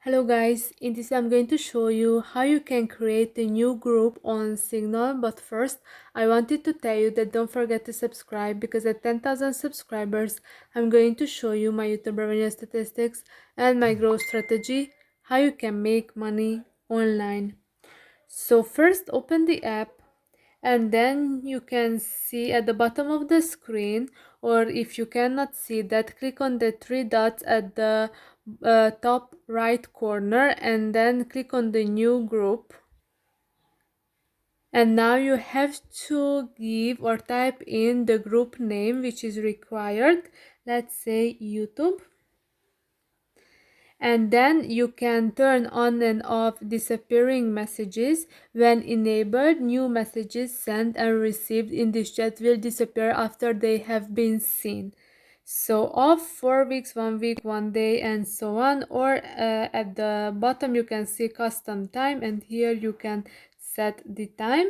Hello guys, in this I'm going to show you how you can create a new group on Signal, but first I wanted to tell you that don't forget to subscribe because at 10,000 subscribers I'm going to show you my YouTube revenue statistics and my growth strategy, how you can make money online. So first open the app and then you can see at the bottom of the screen, or if you cannot see that, click on the three dots at the top right corner and then click on the new group. And now you have to give or type in the group name which is required, let's say YouTube. And then you can turn on and off disappearing messages. When enabled, new messages sent and received in this chat will disappear after they have been seen. So off 4 weeks, 1 week, 1 day, and so on. Or at the bottom you can see custom time, and here you can set the time.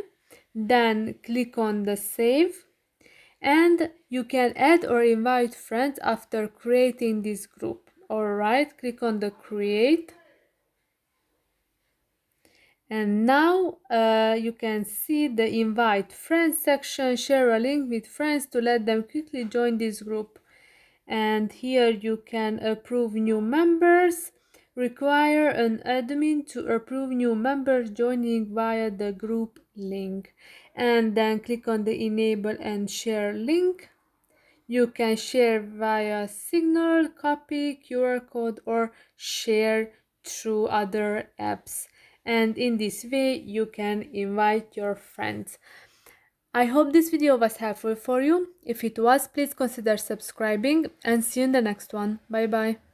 Then click on the save, and you can add or invite friends after creating this group. Alright, click on the create, and now you can see the invite friends section. Share a link with friends to let them quickly join this group. And here you can approve new members, require an admin to approve new members joining via the group link, and then click on the enable and share link. You can share via Signal, copy, QR code, or share through other apps. And in this way, you can invite your friends. I hope this video was helpful for you. If it was, please consider subscribing and see you in the next one. Bye bye.